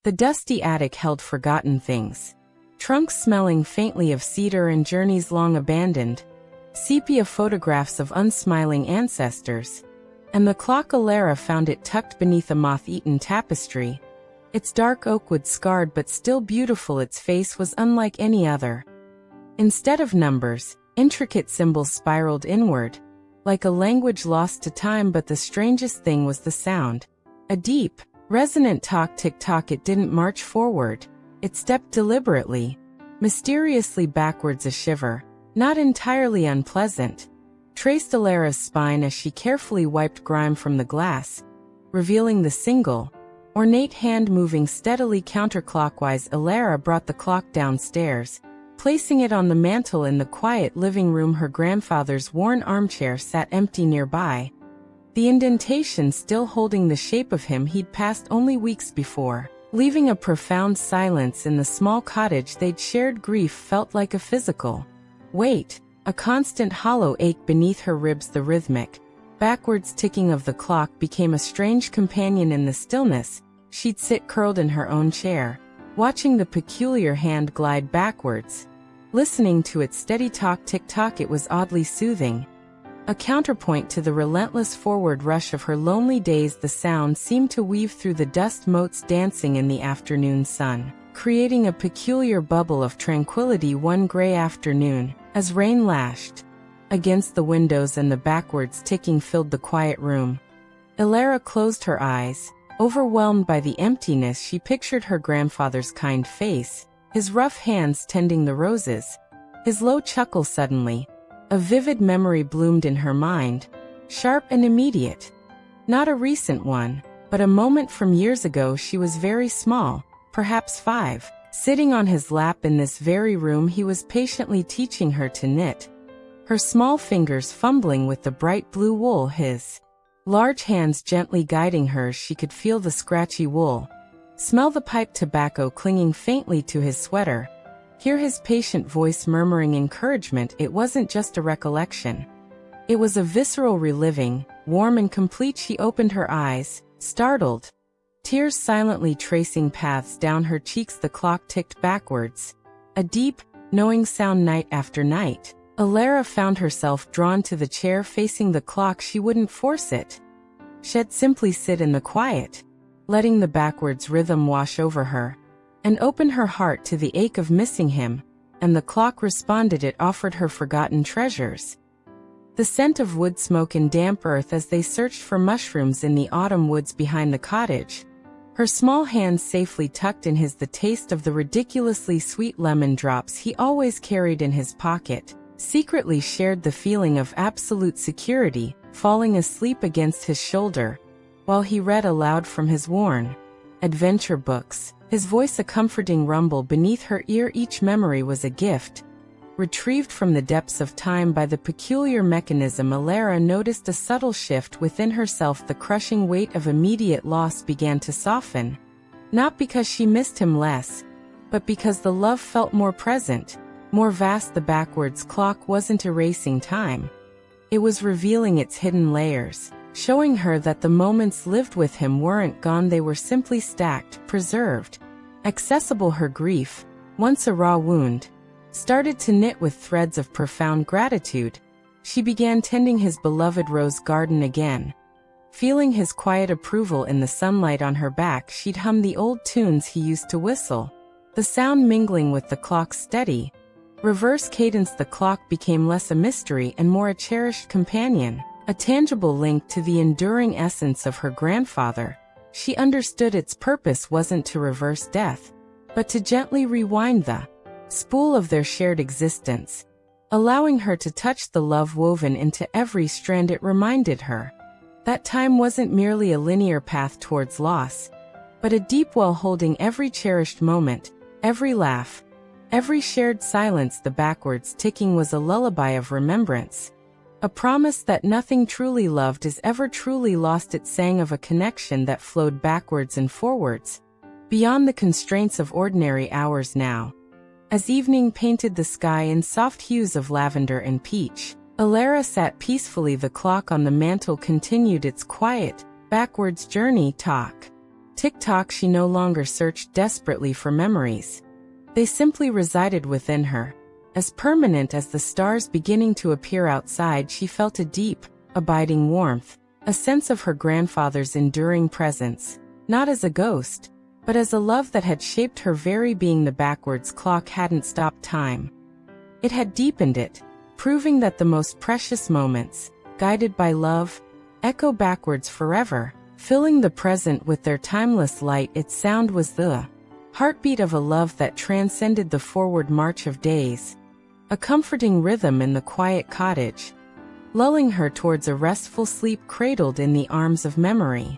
The dusty attic held forgotten things. Trunks smelling faintly of cedar and journeys long abandoned. Sepia photographs of unsmiling ancestors. And the clock Elara found it tucked beneath a moth-eaten tapestry. Its dark oak wood scarred but still beautiful, its face was unlike any other. Instead of numbers, intricate symbols spiraled inward, like a language lost to time, but the strangest thing was the sound. A deep, resonant tick-tock. It didn't march forward. It stepped deliberately, mysteriously backwards. A shiver, not entirely unpleasant, traced Elara's spine as she carefully wiped grime from the glass, revealing the single, ornate hand moving steadily counterclockwise. Elara brought the clock downstairs, placing it on the mantel in the quiet living room. Her grandfather's worn armchair sat empty nearby, the indentation still holding the shape of him he'd passed only weeks before. Leaving a profound silence in the small cottage they'd shared. Grief felt like a physical weight, a constant hollow ache beneath her ribs. The rhythmic, backwards ticking of the clock became a strange companion in the stillness. She'd sit curled in her own chair, watching the peculiar hand glide backwards, listening to its steady tick-tock. It was oddly soothing, a counterpoint to the relentless forward rush of her lonely days. The sound seemed to weave through the dust motes dancing in the afternoon sun, creating a peculiar bubble of tranquility. One gray afternoon, as rain lashed against the windows and the backwards ticking filled the quiet room, Elara closed her eyes. Overwhelmed by the emptiness, she pictured her grandfather's kind face, his rough hands tending the roses, his low chuckle. Suddenly, a vivid memory bloomed in her mind, sharp and immediate. Not a recent one, but a moment from years ago. She was very small, perhaps 5, sitting on his lap in this very room. He was patiently teaching her to knit, her small fingers fumbling with the bright blue wool, his large hands gently guiding her. She could feel the scratchy wool, smell the pipe tobacco clinging faintly to his sweater, hear his patient voice murmuring encouragement. It wasn't just a recollection. It was a visceral reliving, warm and complete. She opened her eyes, startled, tears silently tracing paths down her cheeks. The clock ticked backwards, a deep, knowing sound. Night after night, Elara found herself drawn to the chair facing the clock. She wouldn't force it. She'd simply sit in the quiet, letting the backwards rhythm wash over her, and open her heart to the ache of missing him. And the clock responded. It offered her forgotten treasures. The scent of wood smoke and damp earth as they searched for mushrooms in the autumn woods behind the cottage. Her small hands safely tucked in his, the taste of the ridiculously sweet lemon drops he always carried in his pocket, secretly shared the feeling of absolute security, falling asleep against his shoulder, while he read aloud from his worn adventure books, his voice a comforting rumble beneath her ear. Each memory was a gift, retrieved from the depths of time by the peculiar mechanism. Elara noticed a subtle shift within herself. The crushing weight of immediate loss began to soften, not because she missed him less, but because the love felt more present, more vast. The backwards clock wasn't erasing time. It was revealing its hidden layers, showing her that the moments lived with him weren't gone. They were simply stacked, preserved, accessible. Her grief, once a raw wound, started to knit with threads of profound gratitude. She began tending his beloved rose garden again, feeling his quiet approval in the sunlight on her back. She'd hum the old tunes he used to whistle, the sound mingling with the clock's steady, reverse cadence. The clock became less a mystery and more a cherished companion, a tangible link to the enduring essence of her grandfather. She understood its purpose wasn't to reverse death, but to gently rewind the spool of their shared existence, allowing her to touch the love woven into every strand. It reminded her that time wasn't merely a linear path towards loss, but a deep well holding every cherished moment, every laugh, every shared silence. The backwards ticking was a lullaby of remembrance, a promise that nothing truly loved is ever truly lost. It sang of a connection that flowed backwards and forwards, beyond the constraints of ordinary hours. Now, as evening painted the sky in soft hues of lavender and peach, Elara sat peacefully. The clock on the mantel continued its quiet, backwards journey, Tick-tock, she no longer searched desperately for memories. They simply resided within her. As permanent as the stars beginning to appear outside, she felt a deep, abiding warmth, a sense of her grandfather's enduring presence, not as a ghost, but as a love that had shaped her very being. The backwards clock hadn't stopped time. It had deepened it, proving that the most precious moments, guided by love, echo backwards forever, filling the present with their timeless light. Its sound was the heartbeat of a love that transcended the forward march of days, a comforting rhythm in the quiet cottage, lulling her towards a restful sleep cradled in the arms of memory.